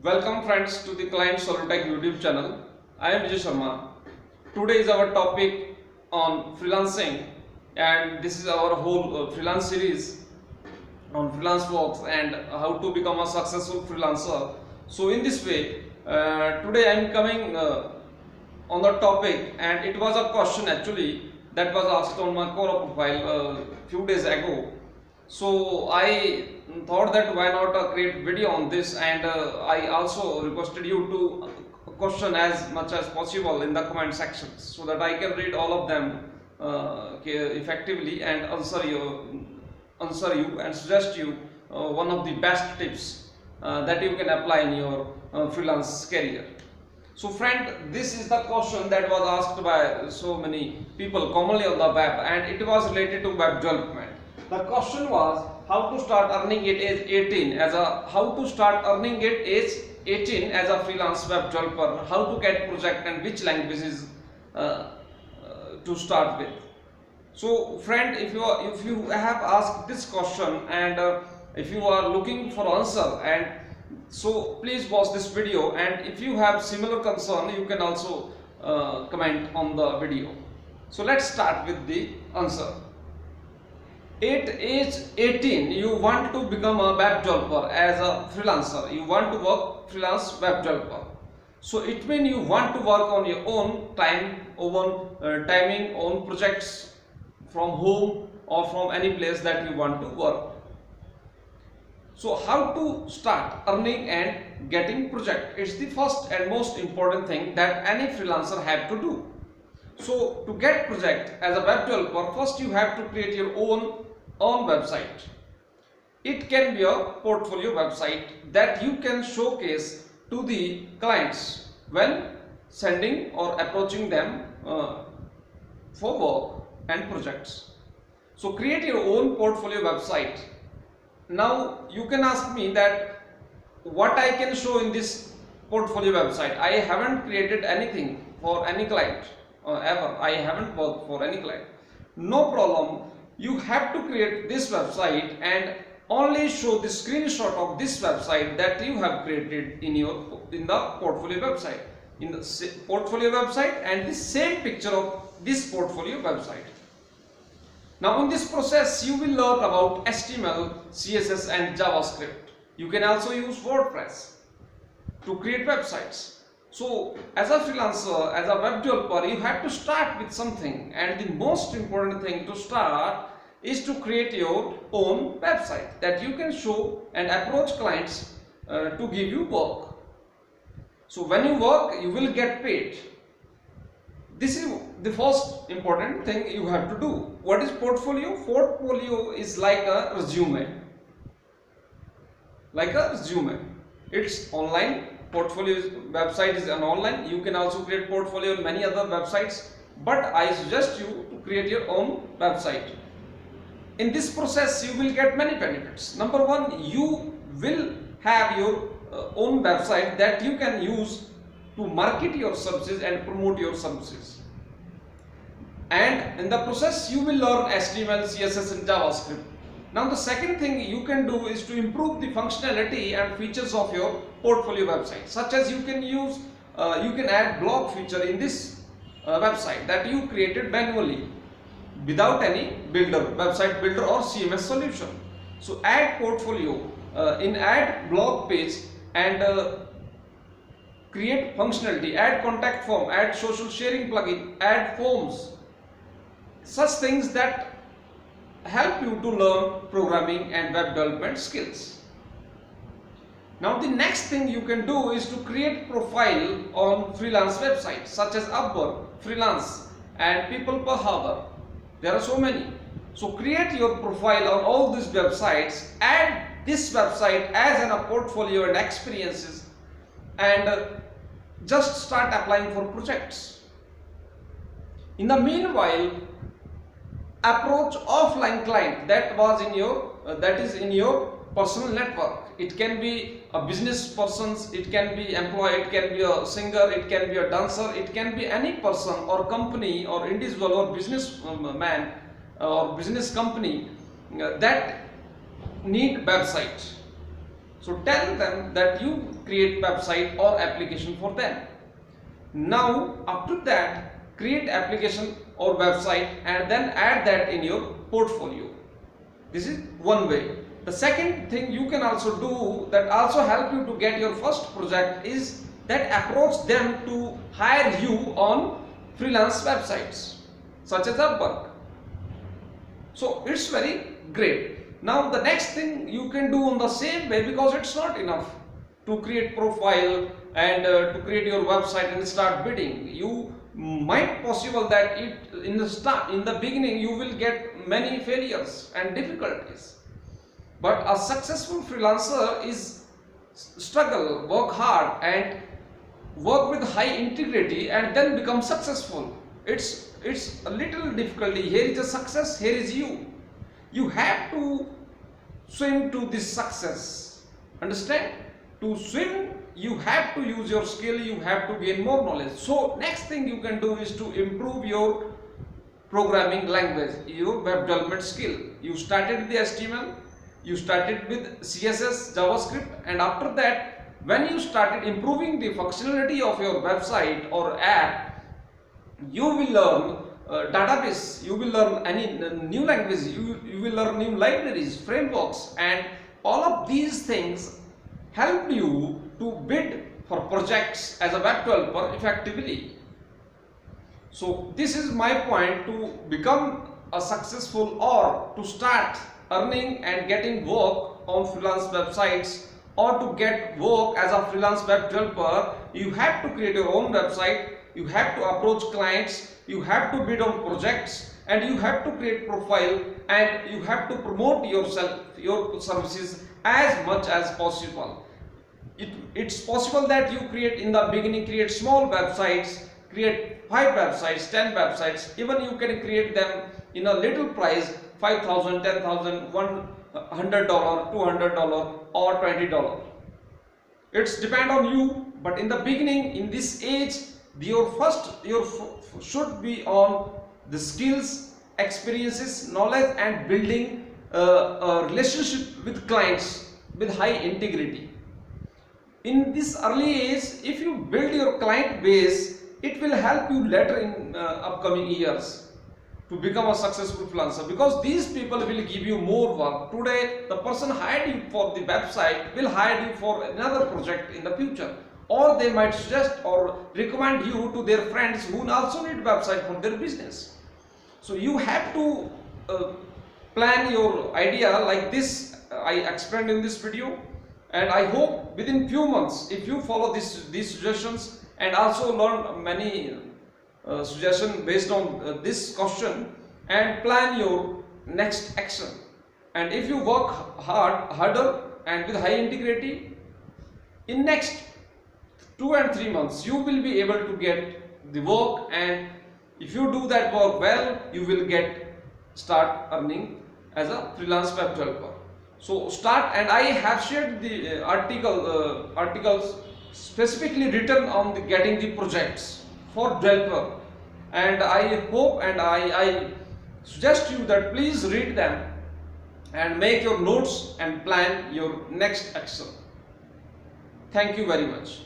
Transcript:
Welcome friends to the Client Solutech YouTube channel. I am Vijay Sharma. Today is our topic on freelancing, and this is our whole freelance series on freelance works and how to become a successful freelancer. So in this way, today I am coming on the topic, and it was a question actually that was asked on my Quora profile a few days ago. So I thought that why not create video on this, and I also requested you to question as much as possible in the comment sections so that I can read all of them effectively and answer you and suggest you one of the best tips that you can apply in your freelance career. So friend, this is the question that was asked by so many people commonly on the web, and it was related to web development. The question was how to start earning it age 18 as a freelance web developer, how to get project and which languages to start with. So friend, if you have asked this question and if you are looking for answer, and so please watch this video, and if you have similar concern you can also comment on the video. So let's start with the answer. At age 18 you want to become a web developer as a freelancer, you want to work freelance web developer. So it means you want to work on your own time, timing, own projects from home or from any place that you want to work. So how to start earning and getting project? It's the first and most important thing that any freelancer have to do. So to get project as a web developer, first you have to create your own website. It can be a portfolio website that you can showcase to the clients when sending or approaching them for work and projects. So create your own portfolio website. Now you can ask me that what I can show in this portfolio website. I haven't created anything for any client ever. I haven't worked for any client. No problem. You have to create this website and only show the screenshot of this website that you have created in the portfolio website, in the portfolio website, and the same picture of this portfolio website. Now in this process you will learn about HTML, CSS and JavaScript. You can also use WordPress to create websites. So as a freelancer, as a web developer, you have to start with something, and the most important thing to start is to create your own website that you can show and approach clients to give you work. So when you work, you will get paid. This is the first important thing you have to do. What is portfolio? Portfolio is like a resume. It's online. Portfolio website is an online. You can also create portfolio on many other websites, but I suggest you to create your own website. In this process you will get many benefits. Number one, you will have your own website that you can use to market your services and promote your services. And in the process you will learn HTML, CSS and JavaScript. Now the second thing you can do is to improve the functionality and features of your portfolio website, such as you can add blog feature in this website that you created manually without any website builder or CMS solution. So add portfolio add blog page and create functionality, add contact form, add social sharing plugin, add forms, such things that help you to learn programming and web development skills. Now the next thing you can do is to create profile on freelance websites such as Upwork, Freelance and People Per Hour. There are so many. So create your profile on all these websites, add this website as a portfolio and experiences, and just start applying for projects. In the meanwhile, approach offline client that is in your personal network. It can be a business person, it can be employee, it can be a singer, it can be a dancer, it can be any person or company or individual or business man or business company that need website. So tell them that you create website or application for them. Now after that, create application or website and then add that in your portfolio. This is one way. The second thing you can also do that also help you to get your first project is that approach them to hire you on freelance websites such as Upwork. So it's very great. Now the next thing you can do on the same way, because it's not enough to create profile and to create your website and start bidding. You might possible that in the beginning you will get many failures and difficulties. But a successful freelancer is struggle, work hard and work with high integrity and then become successful. It's a little difficulty. Here is a success, here is you. You have to swim to this success. Understand? To swim, you have to use your skill, you have to gain more knowledge. So next thing you can do is to improve your programming language, your web development skill. You started with the HTML, you started with CSS, JavaScript, and after that, when you started improving the functionality of your website or app, you will learn database, you will learn any new language, you will learn new libraries, frameworks, and all of these things help you to bid for projects as a web developer effectively. So this is my point to become a successful or to start earning and getting work on freelance websites or to get work as a freelance web developer. You have to create your own website, you have to approach clients, you have to bid on projects, and you have to create profile and you have to promote yourself, your services as much as possible. It's possible that you create in the beginning, create small websites, create 5 websites, 10 websites, even you can create them in a little price, $5,000, $10,000, $100, $200 or $20. It's depend on you, but in the beginning, in this age, your should be on the skills, experiences, knowledge and building a relationship with clients with high integrity. In this early age, if you build your client base, it will help you later in upcoming years to become a successful freelancer, because these people will give you more work. Today, the person hired you for the website will hire you for another project in the future, or they might suggest or recommend you to their friends who also need website for their business. So you have to plan your idea like this I explained in this video, and I hope within few months, if you follow these suggestions and also learn many suggestions based on this question and plan your next action, and if you work harder and with high integrity, in next 2 and 3 months you will be able to get the work, and if you do that work well, you will start earning as a freelance web developer. So start, and I have shared the articles specifically written on the getting the projects for developer, and I hope and I suggest you that please read them and make your notes and plan your next action. Thank you very much.